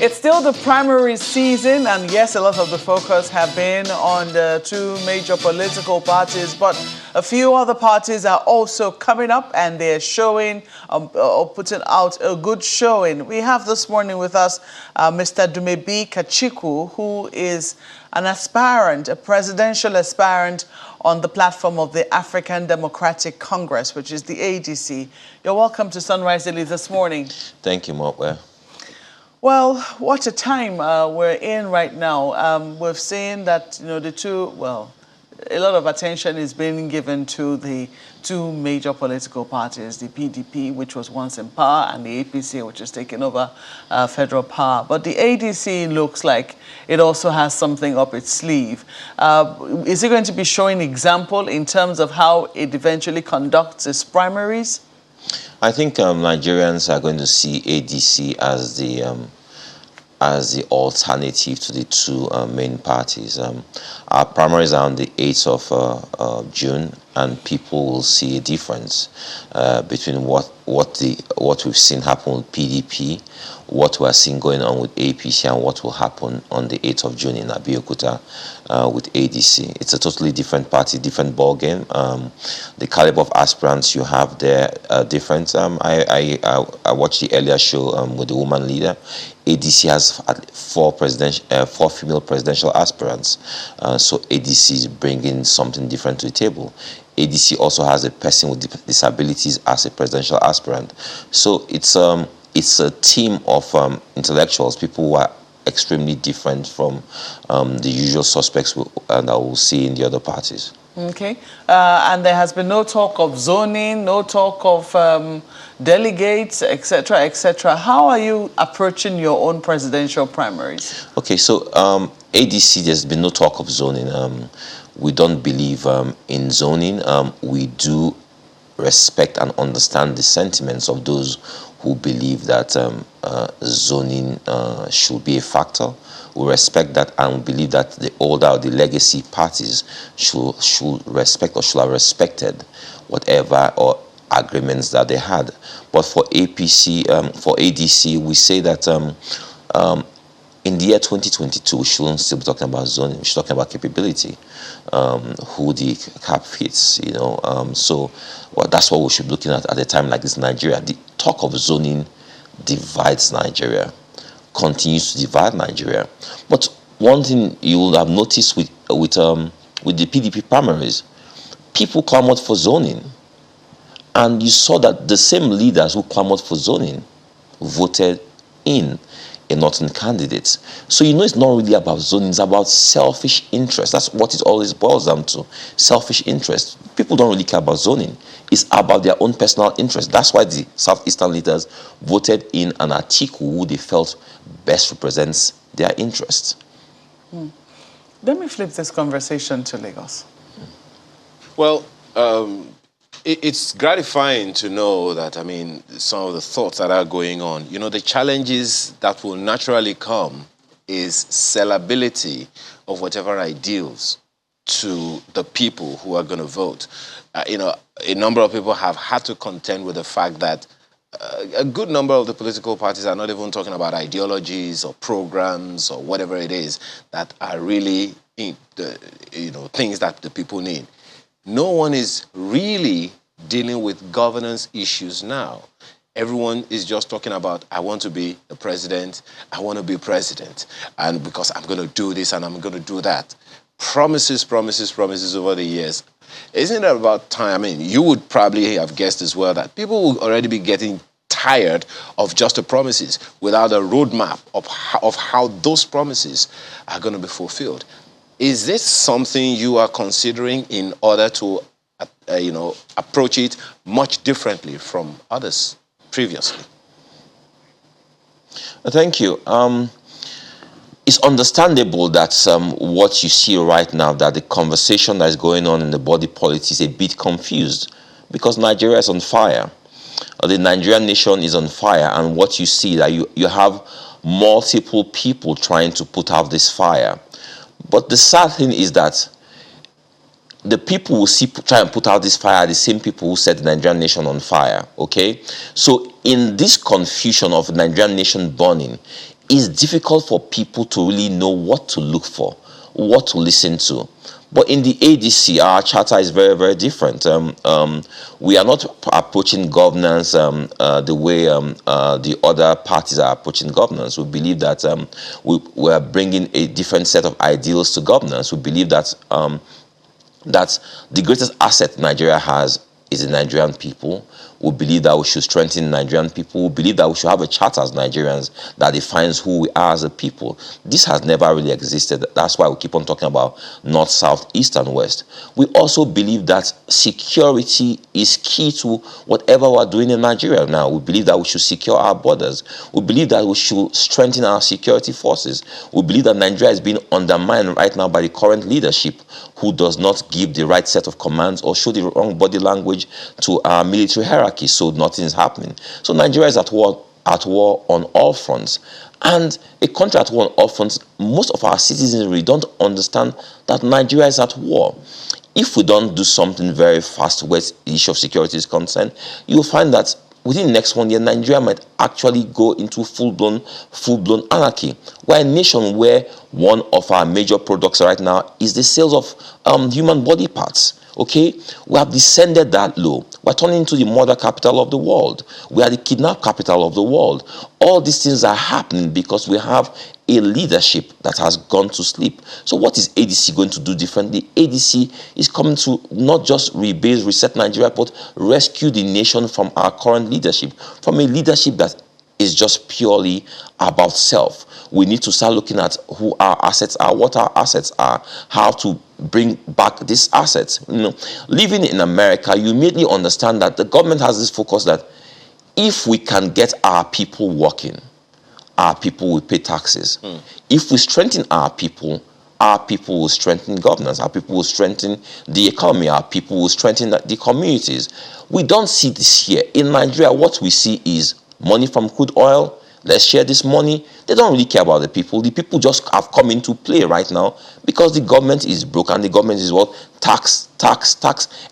It's still the primary season, and yes, a lot of the focus have been on the two major political parties, but a few other parties are also coming up and they're showing or putting out a good showing. We have this morning with us Mr. Dumebi Kachiku, who is an aspirant, a presidential aspirant on the platform of the African Democratic Congress, which is the ADC. You're welcome to Sunrise Daily this morning. Thank you, Mokwe. Well, what a time we're in right now. We've seen that, a lot of attention is being given to the two major political parties, the PDP, which was once in power, and the APC, which is taking over federal power. But the ADC looks like it also has something up its sleeve. Is it going to be showing example in terms of how it eventually conducts its primaries? I think Nigerians are going to see ADC as the alternative to the two main parties. Our primaries are on the 8th of June, and people will see a difference between what we've seen happen with PDP, what we're seeing going on with APC, and what will happen on the 8th of June in Abeokuta with ADC. It's a totally different party, different ball game. The caliber of aspirants you have there are different. I watched the earlier show with the woman leader. ADC has four female presidential aspirants, so ADC is bringing something different to the table. ADC also has a person with disabilities as a presidential aspirant. So it's a team of intellectuals, people who are extremely different from the usual suspects that we'll see in the other parties. Okay. And there has been no talk of zoning, no talk of delegates, etc., etc. How are you approaching your own presidential primaries? Okay, so ADC, there's been no talk of zoning. We don't believe in zoning. We do respect and understand the sentiments of those who believe that zoning should be a factor. We respect that and we believe that the older or the legacy parties should respect or should have respected whatever or agreements that they had. But for ADC, we say that in the year 2022, we shouldn't still be talking about zoning. We should be talking about capability, who the cap fits, So that's what we should be looking at a time like this in Nigeria. The talk of zoning divides Nigeria, continues to divide Nigeria. But one thing you will have noticed with the PDP primaries, people clamored for zoning. And you saw that the same leaders who clamored for zoning voted in a northern candidate. So it's not really about zoning, it's about selfish interest. That's what it always boils down to, selfish interest. People don't really care about zoning. It's about their own personal interest. That's why the Southeastern leaders voted in an article who they felt best represents their interests. Let me flip this conversation to Lagos. Well, it's gratifying to know that, some of the thoughts that are going on, the challenges that will naturally come is sellability of whatever ideals to the people who are going to vote. A number of people have had to contend with the fact that a good number of the political parties are not even talking about ideologies or programs or whatever it is that are really, things that the people need. No one is really dealing with governance issues now. Everyone is just talking about, I want to be the president, I want to be president, and because I'm going to do this and I'm going to do that. Promises over the years. Isn't it about time? You would probably have guessed as well that people will already be getting tired of just the promises without a roadmap of how those promises are going to be fulfilled. Is this something you are considering in order to, approach it much differently from others previously? Thank you. It's understandable that what you see right now, that the conversation that is going on in the body politic is a bit confused because Nigeria is on fire. The Nigerian nation is on fire, and what you see that you have multiple people trying to put out this fire. But the sad thing is that the people who try and put out this fire are the same people who set the Nigerian nation on fire, okay? So in this confusion of Nigerian nation burning, it's difficult for people to really know what to look for, what to listen to. But in the ADC, our charter is very, very different. We are not approaching governance the way the other parties are approaching governance. We believe that we are bringing a different set of ideals to governance. We believe that that the greatest asset Nigeria has is the Nigerian people. We believe that we should strengthen Nigerian people. We believe that we should have a charter as Nigerians that defines who we are as a people. This has never really existed. That's why we keep on talking about north, south, east, and west. We also believe that security is key to whatever we're doing in Nigeria now. We believe that we should secure our borders. We believe that we should strengthen our security forces. We believe that Nigeria is being undermined right now by the current leadership, who does not give the right set of commands or show the wrong body language to our military hierarchy, so nothing is happening. So Nigeria is at war on all fronts. And a country at war on all fronts, most of our citizens really don't understand that Nigeria is at war. If we don't do something very fast where the issue of security is concerned, you'll find that within the next 1 year, Nigeria might actually go into full-blown anarchy. We're a nation where one of our major products right now is the sales of human body parts. Okay, we have descended that low. We're turning into the murder capital of the world. We are the kidnap capital of the world. All these things are happening because we have a leadership that has gone to sleep. So what is ADC going to do differently? ADC is coming to not just rebase, reset Nigeria, but rescue the nation from our current leadership, from a leadership that is just purely about self. We need to start looking at who our assets are, what our assets are, how to bring back these assets. Living in America, you immediately understand that the government has this focus that if we can get our people working, our people will pay taxes. If we strengthen our people will strengthen governance, our people will strengthen the economy, our people will strengthen the communities. We don't see this here. In Nigeria, what we see is money from crude oil. Let's share this money. They don't really care about the people. The people just have come into play right now because the government is broke and the government is what? Tax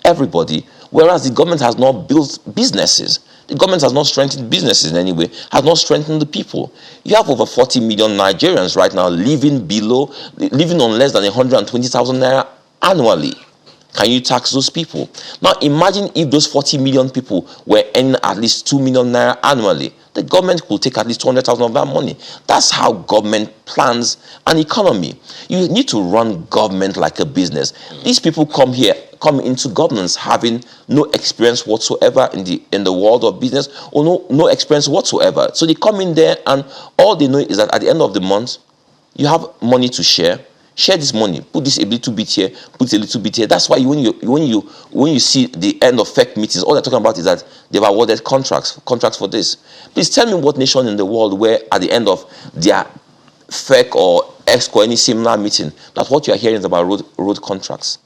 everybody. Whereas the government has not built businesses. The government has not strengthened businesses in any way, has not strengthened the people. You have over 40 million Nigerians right now living on less than 120,000 naira annually. Can you tax those people? Now imagine if those 40 million people were earning at least 2 million naira annually. The government could take at least 200,000 of that money. That's how government plans an economy. You need to run government like a business. These people come into governance having no experience whatsoever in the world of business, or no experience whatsoever. So they come in there and all they know is that at the end of the month, you have money to share. Share this money. Put this a little bit here. Put a little bit here. That's why when you see the end of FEC meetings, all they're talking about is that they've awarded contracts for this. Please tell me what nation in the world where at the end of their FEC or EXCO or any similar meeting, that what you are hearing is about road contracts.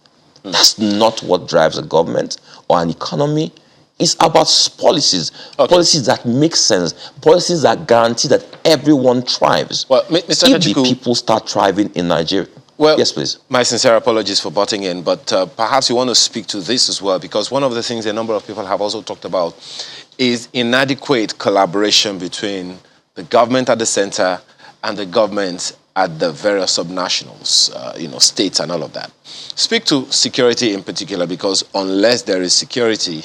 That's not what drives a government or an economy. It's about policies, policies that make sense, policies that guarantee that everyone thrives. Well, Mr. If the people start thriving in Nigeria. Well, yes, please. My sincere apologies for butting in, but perhaps you want to speak to this as well, because one of the things a number of people have also talked about is inadequate collaboration between the government at the center and the government at the various subnationals, states and all of that. Speak to security in particular, because unless there is security,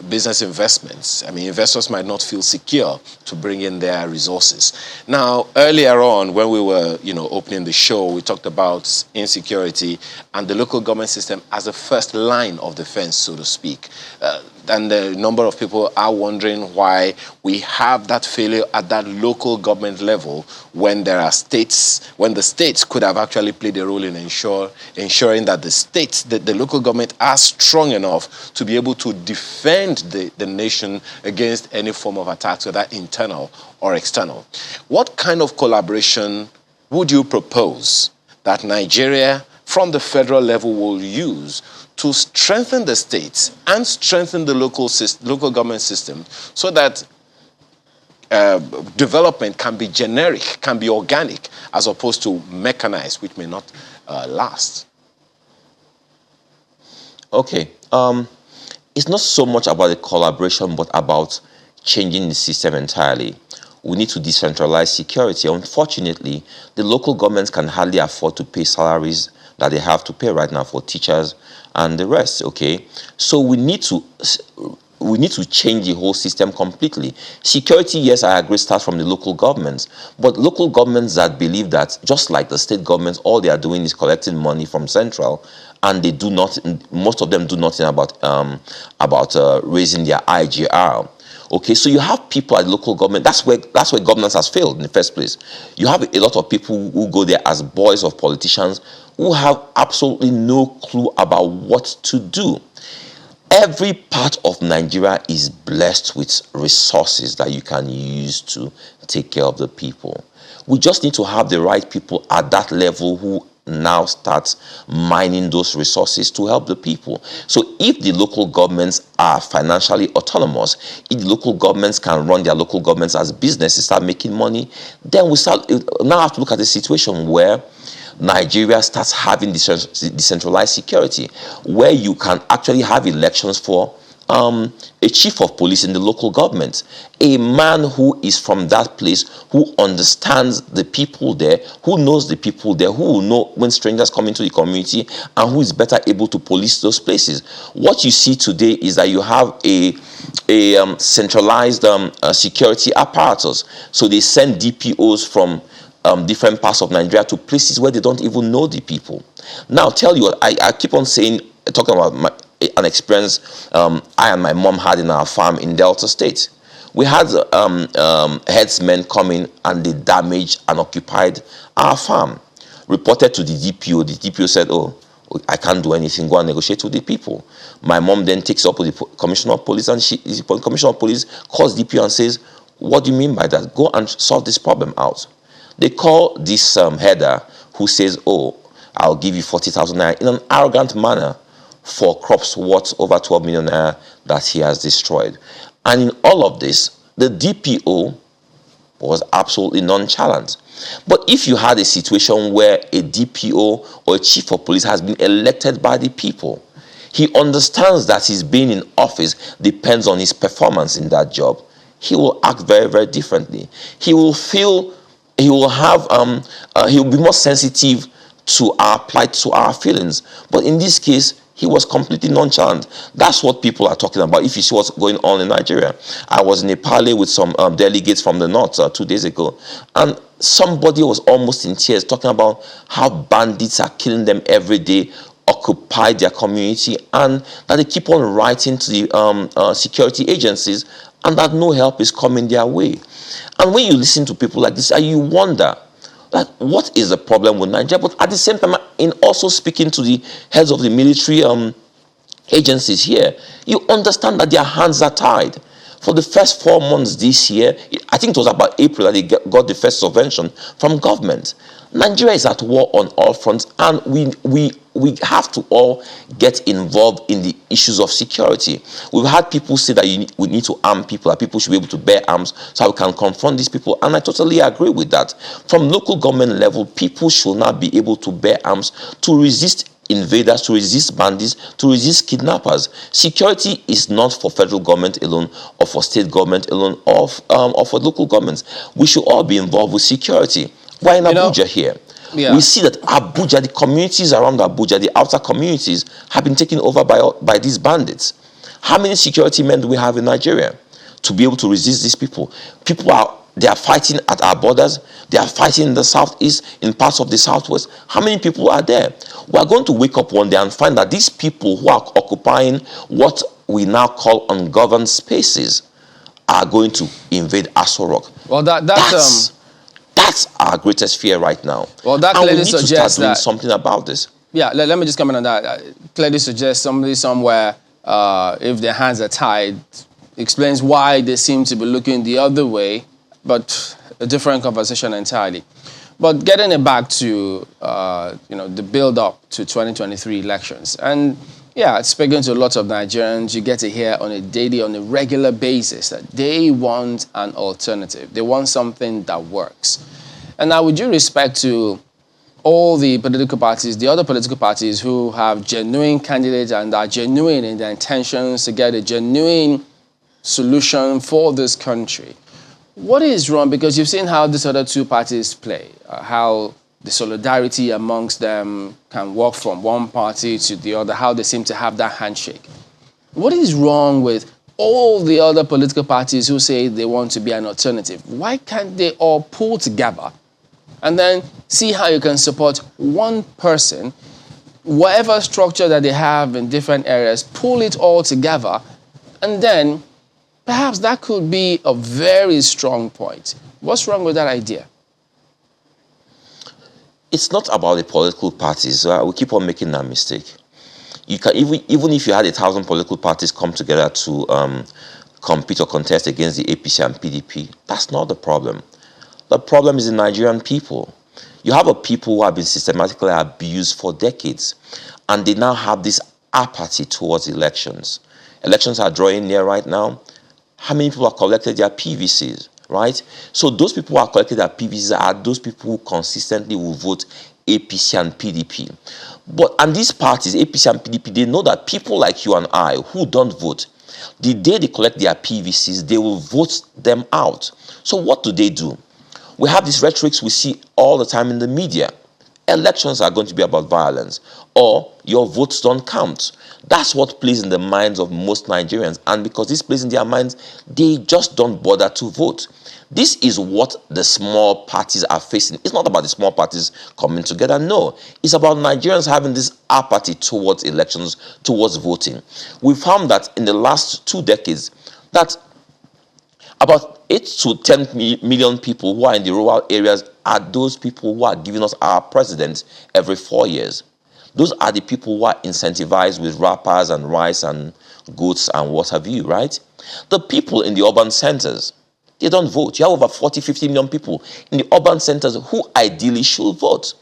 business investments, investors might not feel secure to bring in their resources. Now, earlier on, when we were, opening the show, we talked about insecurity and the local government system as a first line of defense, so to speak. And a number of people are wondering why we have that failure at that local government level when there are states, when the states could have actually played a role in ensuring that the local government are strong enough to be able to defend the nation against any form of attacks, whether internal or external. What kind of collaboration would you propose that Nigeria from the federal level will use to strengthen the states and strengthen the local government system so that development can be generic, can be organic, as opposed to mechanized, which may not last? Okay. It's not so much about the collaboration, but about changing the system entirely. we need to decentralize security. Unfortunately, the local governments can hardly afford to pay salaries that they have to pay right now for teachers and the rest, okay? So we need to change the whole system completely. Security, yes, I agree, starts from the local governments, but local governments that believe that, just like the state governments, all they are doing is collecting money from central, and they do not, most of them do nothing about raising their IGR. Okay, so you have people at local government. That's where governance has failed in the first place. You have a lot of people who go there as boys of politicians who have absolutely no clue about what to do. Every part of Nigeria is blessed with resources that you can use to take care of the people. We just need to have the right people at that level who now start mining those resources to help the people. So if the local governments are financially autonomous, if the local governments can run their local governments as businesses, start making money, then we now have to look at the situation where Nigeria starts having decentralized security, where you can actually have elections for a chief of police in the local government, a man who is from that place, who understands the people there, who knows the people there, who will know when strangers come into the community, and who is better able to police those places. What you see today is that you have a centralized security apparatus. So they send DPOs from different parts of Nigeria to places where they don't even know the people. Now, tell you, I keep on talking about an experience I and my mom had in our farm in Delta State. We had headsmen come in and they damaged and occupied our farm. Reported to the DPO. The DPO said, "Oh, I can't do anything. Go and negotiate with the people." My mom then takes up with the commissioner of police, and the commissioner of police calls DPO and says, "What do you mean by that? Go and solve this problem out." They call this header who says, "Oh, I'll give you 40,000 naira," in an arrogant manner for crops worth over 12 million naira that he has destroyed. And in all of this, the DPO was absolutely nonchalant. But if you had a situation where a DPO or a chief of police has been elected by the people, he understands that his being in office depends on his performance in that job, he will act very, very differently. He will be more sensitive to our plight, to our feelings. But in this case, he was completely nonchalant. That's what people are talking about. If you see what's going on in Nigeria, I was in a parley with some delegates from the north 2 days ago, and somebody was almost in tears talking about how bandits are killing them every day, occupy their community, and that they keep on writing to the security agencies, and that no help is coming their way. And when you listen to people like this, you wonder, like, what is the problem with Nigeria? But at the same time, in also speaking to the heads of the military agencies here, you understand that their hands are tied. For the first 4 months this year, I think it was about April that they got the first subvention from government. Nigeria is at war on all fronts, and we have to all get involved in the issues of security. We've had people say that we need to arm people, that people should be able to bear arms so we can confront these people, and I totally agree with that. From local government level, people should not be able to bear arms to resist invaders, to resist bandits, to resist kidnappers. Security is not for federal government alone, or for state government alone, or for local governments. We should all be involved with security. We're in Abuja here. Yeah. We see that Abuja, the communities around Abuja, the outer communities, have been taken over by these bandits. How many security men do we have in Nigeria to be able to resist these people? They are fighting at our borders. They are fighting in the southeast, in parts of the southwest. How many people are there? We are going to wake up one day and find that these people who are occupying what we now call ungoverned spaces are going to invade Aso Rock. Well, that's our greatest fear right now. Well, that clearly suggests to start doing something about this. Yeah, let me just comment on that. Clearly suggests somebody somewhere, if their hands are tied, explains why they seem to be looking the other way, but a different conversation entirely. But getting it back to the build-up to 2023 elections, and yeah, speaking to lots of Nigerians, you get to hear on a daily, on a regular basis that they want an alternative. They want something that works. And now, with due respect to all the political parties, the other political parties who have genuine candidates and are genuine in their intentions to get a genuine solution for this country, What is wrong? Because you've seen how these other two parties play, how the solidarity amongst them can walk from one party to the other, how they seem to have that handshake. What is wrong with all the other political parties who say they want to be an alternative? Why can't they all pull together and then see how you can support one person, whatever structure that they have in different areas, pull it all together, and then perhaps that could be a very strong point. What's wrong with that idea? It's not about the political parties. We keep on making that mistake. You can even if you had 1,000 political parties come together to compete or contest against the APC and PDP, that's not the problem. The problem is the Nigerian people. You have a people who have been systematically abused for decades, and they now have this apathy towards elections. Elections are drawing near right now. How many people have collected their PVCs, right? So those people who have collected their PVCs are those people who consistently will vote APC and PDP. And these parties, APC and PDP, they know that people like you and I who don't vote, the day they collect their PVCs, they will vote them out. So what do? We have these rhetorics we see all the time in the media. Elections are going to be about violence, or your votes don't count. That's what plays in the minds of most Nigerians. And because this plays in their minds, they just don't bother to vote. This is what the small parties are facing. It's not about the small parties coming together. No, it's about Nigerians having this apathy towards elections, towards voting. We found that in the last 2 decades, that about 8 to 10 million people who are in the rural areas are those people who are giving us our president every 4 years. Those are the people who are incentivized with wrappers and rice and goods and what have you, right? The people in the urban centers, they don't vote. You have over 40, 50 million people in the urban centers who ideally should vote.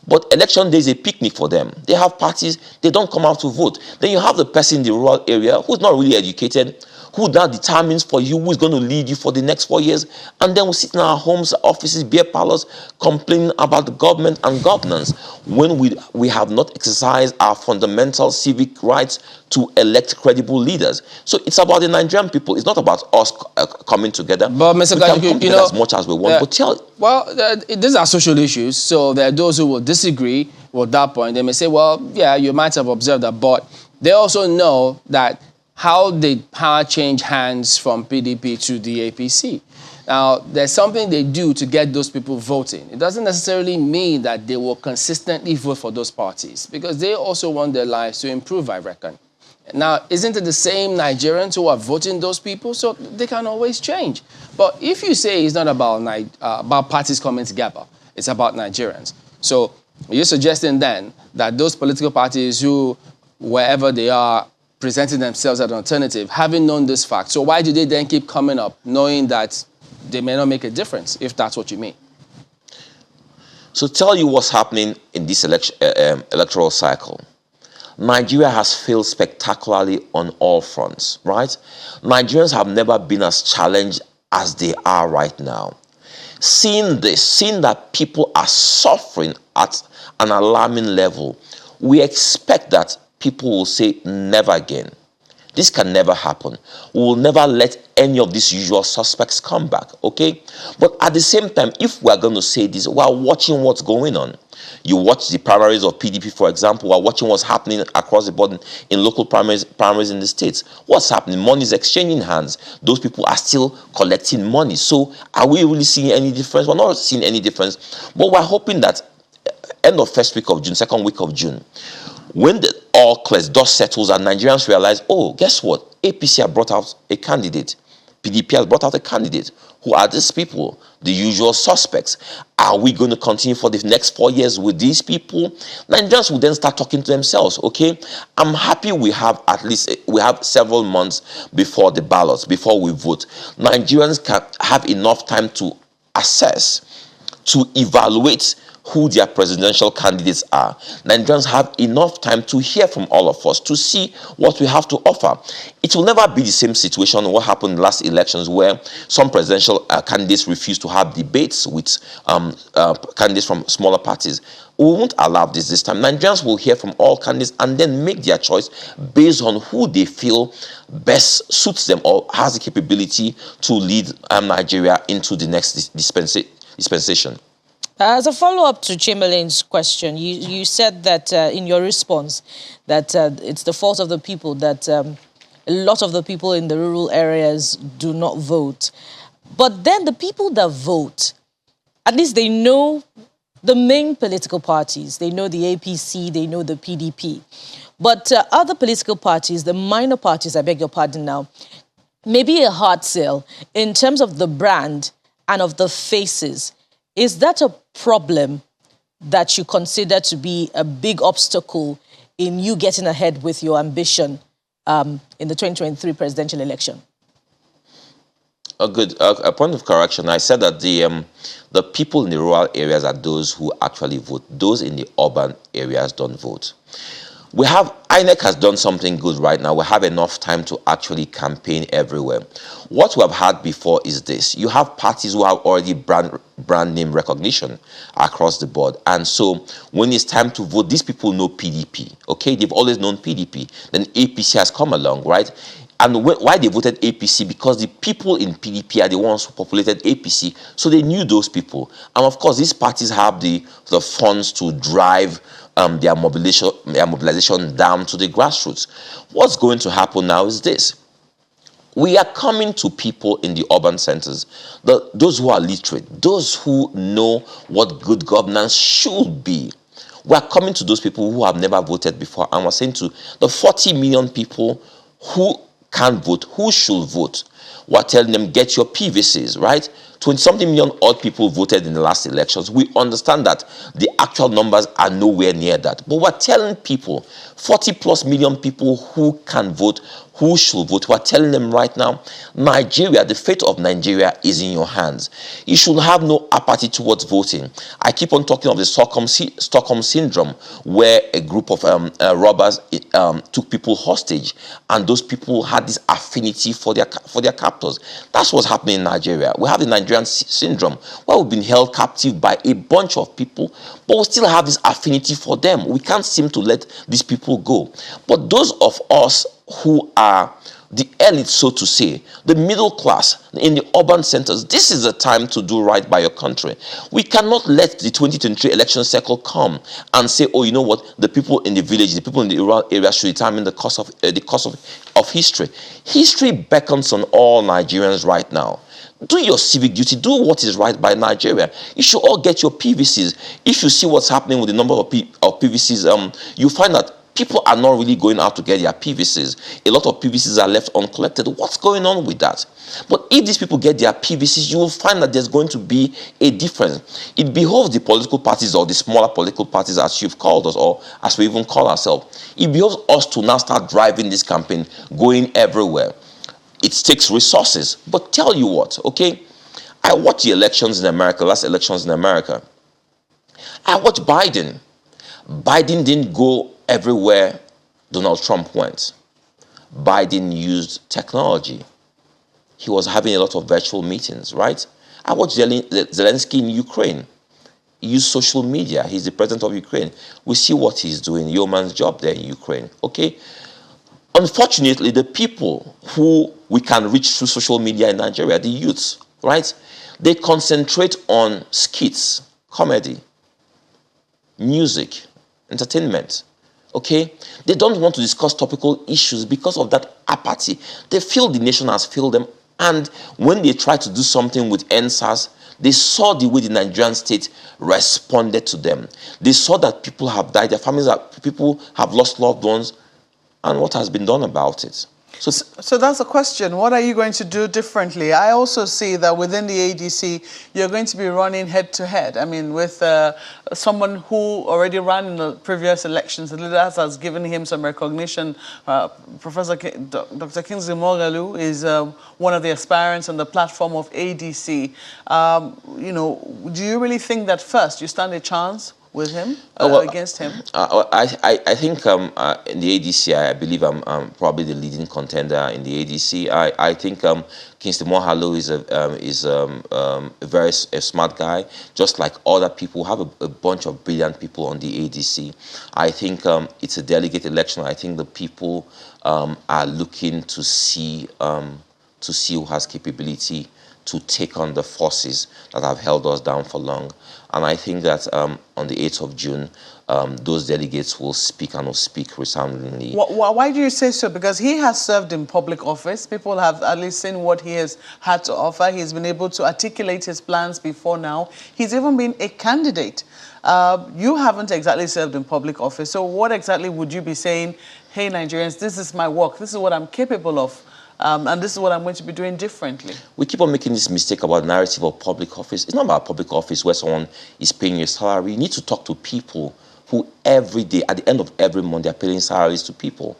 But election day is a picnic for them. They have parties, they don't come out to vote. Then you have the person in the rural area who's not really educated, who now determines for you who is going to lead you for the next 4 years. And then we sit in our homes, offices, beer parlors, complaining about the government and governance when we have not exercised our fundamental civic rights to elect credible leaders. So it's about the Nigerian people. It's not about us coming together. But Mr. We can come together as much as we want. These are social issues. So there are those who will disagree with that point. They may say, well, yeah, you might have observed that, but they also know that how did power change hands from PDP to the APC? Now, there's something they do to get those people voting. It doesn't necessarily mean that they will consistently vote for those parties, because they also want their lives to improve, I reckon. Now, isn't it the same Nigerians who are voting those people? So they can always change. But if you say it's not about parties coming together, it's about Nigerians. So you're suggesting then that those political parties who, wherever they are, presenting themselves as an alternative, having known this fact, so why do they then keep coming up knowing that they may not make a difference, if that's what you mean? So tell you what's happening in this electoral cycle. Nigeria has failed spectacularly on all fronts, right? Nigerians have never been as challenged as they are right now. Seeing this, seeing that people are suffering at an alarming level, we expect that people will say never again. This can never happen. We will never let any of these usual suspects come back, okay? But at the same time, if we are going to say this, we are watching what's going on. You watch the primaries of PDP, for example. We are watching what's happening across the board in local primaries in the states. What's happening? Money is exchanging hands. Those people are still collecting money. So are we really seeing any difference? We're not seeing any difference. But we're hoping that end of first week of June, second week of June, when the all clears, dust settles, and Nigerians realize, oh, guess what? APC have brought out a candidate. PDP has brought out a candidate. Who are these people? The usual suspects. Are we going to continue for the next 4 years with these people? Nigerians will then start talking to themselves, okay? I'm happy we have several months before the ballots, before we vote. Nigerians can have enough time to assess, to evaluate who their presidential candidates are, Nigerians have enough time to hear from all of us, to see what we have to offer. It will never be the same situation what happened in last elections, where some presidential candidates refused to have debates with candidates from smaller parties. We won't allow this time. Nigerians will hear from all candidates and then make their choice based on who they feel best suits them or has the capability to lead Nigeria into the next dispensation. As a follow-up to Chamberlain's question, you said that in your response that it's the fault of the people that a lot of the people in the rural areas do not vote. But then the people that vote, at least they know the main political parties. They know the APC, they know the PDP. But other political parties, the minor parties, I beg your pardon now, maybe a hard sell in terms of the brand and of the faces. Is that a problem that you consider to be a big obstacle in you getting ahead with your ambition in the 2023 presidential election? A point of correction. I said that the people in the rural areas are those who actually vote. Those in the urban areas don't vote. INEC has done something good right now. We have enough time to actually campaign everywhere. What we have had before is this. You have parties who have already brand name recognition across the board. And so when it's time to vote, these people know PDP, okay? They've always known PDP. Then APC has come along, right? And why they voted APC? Because the people in PDP are the ones who populated APC, so they knew those people. And of course, these parties have the funds to drive their mobilization down to the grassroots. What's going to happen now is this. We are coming to people in the urban centers, those who are literate, those who know what good governance should be. We are coming to those people who have never voted before, and we're saying to the 40 million people who can't vote, who should vote. We're telling them, get your PVCs, right? 20-something million odd people voted in the last elections. We understand that the actual numbers are nowhere near that. But we're telling people, 40+ million people who can vote, who should vote. We're telling them right now, Nigeria, the fate of Nigeria is in your hands. You should have no apathy towards voting. I keep on talking of the Stockholm Syndrome, where a group of robbers took people hostage, and those people had this affinity for their captors. That's what's happening in Nigeria. We have the Nigerian syndrome, where we've been held captive by a bunch of people, but we still have this affinity for them. We can't seem to let these people go. But those of us who are the elite, so to say, the middle class in the urban centers, this is the time to do right by your country. We cannot let the 2023 election cycle come and say, oh, you know what, the people in the village, the people in the rural areas should determine the course of history. History beckons on all Nigerians right now. Do your civic duty. Do what is right by Nigeria. You should all get your PVCs. If you see what's happening with the number of PVCs, you find that people are not really going out to get their PVCs. A lot of PVCs are left uncollected. What's going on with that? But if these people get their PVCs, you will find that there's going to be a difference. It behoves the political parties, or the smaller political parties, as you've called us, or as we even call ourselves. It behoves us to now start driving this campaign, going everywhere. It takes resources. But tell you what, okay? I watched the elections in America, last elections in America. I watched Biden. Biden didn't go everywhere Donald Trump went. Biden used technology. He was having a lot of virtual meetings, right? I watched Zelensky in Ukraine. He used social media. He's the president of Ukraine. We see what he's doing, yeoman's job there in Ukraine, okay? Unfortunately, the people who we can reach through social media in Nigeria, the youths, right? They concentrate on skits, comedy, music, entertainment, okay? They don't want to discuss topical issues because of that apathy. They feel the nation has failed them, and when they try to do something with NSAS, they saw the way the Nigerian state responded to them. They saw that people have died, people have lost loved ones, and what has been done about it? So that's the question. What are you going to do differently? I also see that within the ADC, you're going to be running head-to-head. I mean, with someone who already ran in the previous elections, the leader has given him some recognition. Dr. Kingsley Moghalu is one of the aspirants on the platform of ADC. You know, do you really think that first you stand a chance with him, against him? I think in the ADC, I believe I'm probably the leading contender in the ADC. I think Kingsley Moghalu is a very smart guy, just like other people. Have a bunch of brilliant people on the ADC. I think it's a delegate election. I think the people are looking to see who has capability to take on the forces that have held us down for long. And I think that on the 8th of June, those delegates will speak and will speak resoundingly. Why do you say so? Because he has served in public office. People have at least seen what he has had to offer. He's been able to articulate his plans before now. He's even been a candidate. You haven't exactly served in public office. So what exactly would you be saying, hey, Nigerians, this is my work. This is what I'm capable of. And this is what I'm going to be doing differently. We keep on making this mistake about narrative of public office. It's not about public office where someone is paying your salary. You need to talk to people who every day, at the end of every month, they're paying salaries to people.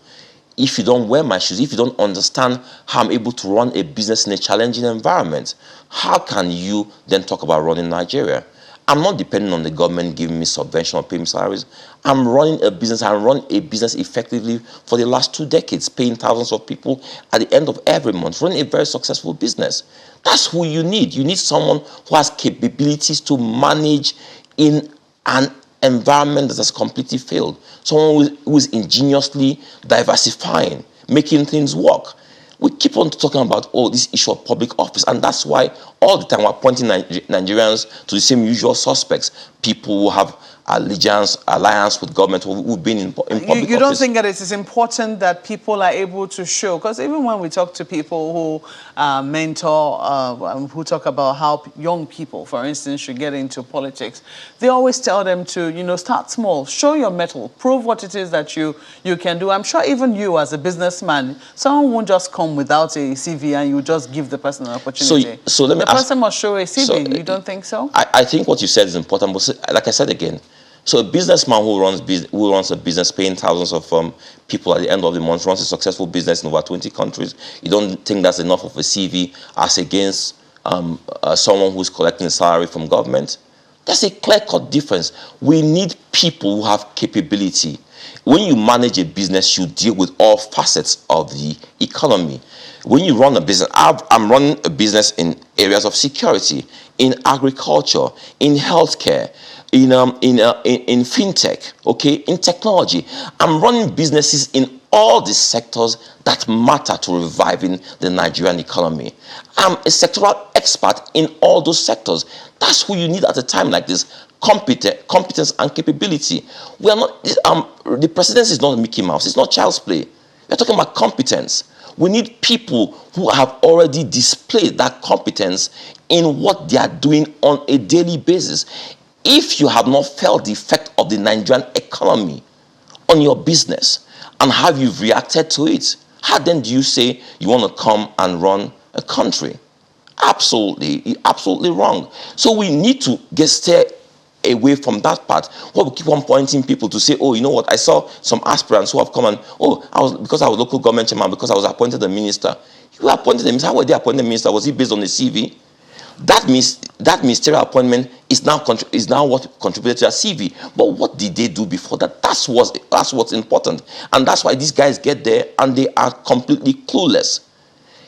If you don't wear my shoes, if you don't understand how I'm able to run a business in a challenging environment, how can you then talk about running Nigeria? I'm not depending on the government giving me subvention or paying me salaries. I'm running a business. I run a business effectively for the last 2 decades, paying thousands of people at the end of every month, running a very successful business. That's who you need. You need someone who has capabilities to manage in an environment that has completely failed. Someone who is ingeniously diversifying, making things work. We keep on talking about, this issue of public office, and that's why all the time we're pointing Nigerians to the same usual suspects, people who have alliance with government, who've been in public office. You don't think that it is important that people are able to show? Because even when we talk to people who mentor, who talk about how young people, for instance, should get into politics, they always tell them to, start small, show your mettle, prove what it is that you can do. I'm sure even you as a businessman, someone won't just come without a CV and you just give the person an opportunity. So let me the person must show a CV. You don't think so? I think what you said is important, but like I said again, so a businessman who runs a business paying thousands of people at the end of the month, runs a successful business in over 20 countries, you don't think that's enough of a CV as against someone who's collecting a salary from government? There's a clear-cut difference. We need people who have capability. When you manage a business, you deal with all facets of the economy. When you run a business, I'm running a business in areas of security, in agriculture, in healthcare, in fintech, okay, in technology. I'm running businesses in all the sectors that matter to reviving the Nigerian economy. I'm a sectoral expert in all those sectors. That's who you need at a time like this. Competence and capability. We are not. The presidency is not Mickey Mouse. It's not child's play. We're talking about competence. We need people who have already displayed that competence in what they are doing on a daily basis. If you have not felt the effect of the Nigerian economy on your business and how you've reacted to it, how then do you say you want to come and run a country? Absolutely wrong. So we need to stay away from that part. What we keep on pointing people to say, you know what, I saw some aspirants who have come and, because I was local government chairman, because I was appointed a minister. You were appointed a minister. How were they appointed a minister? Was it based on the CV? That means that ministerial appointment is now what contributed to their CV. But what did they do before that? That's what's important. And that's why these guys get there and they are completely clueless.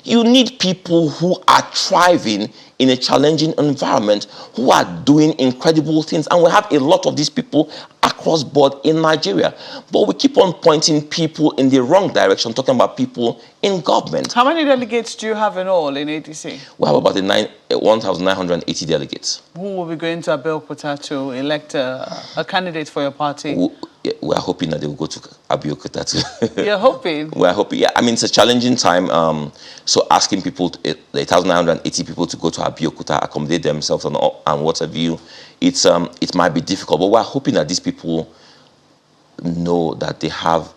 You need people who are thriving in a challenging environment, who are doing incredible things. And we have a lot of these people across board in Nigeria. But we keep on pointing people in the wrong direction, talking about people in government. How many delegates do you have in all in ADC? We have about 1,980 delegates. Who will be going to Abeokuta to elect a candidate for your party? We are hoping that they will go to Abeokuta too. You're hoping? We're hoping, yeah. I mean, it's a challenging time. So asking people, the 1,980 people to go to Abeokuta, accommodate themselves and what have you, it might be difficult. But we're hoping that these people know that they have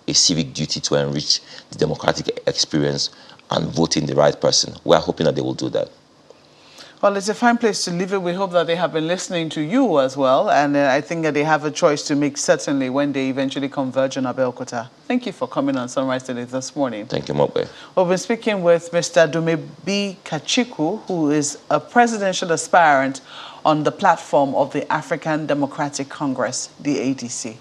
a civic duty to enrich the democratic experience and voting the right person. We are hoping that they will do that. Well, it's a fine place to leave it. We hope that they have been listening to you as well. And I think that they have a choice to make, certainly, when they eventually converge on Abeokuta. Thank you for coming on Sunrise Today this morning. Thank you, Mokbe. We've been speaking with Mr. Dumebi Kachiku, who is a presidential aspirant on the platform of the African Democratic Congress, the ADC.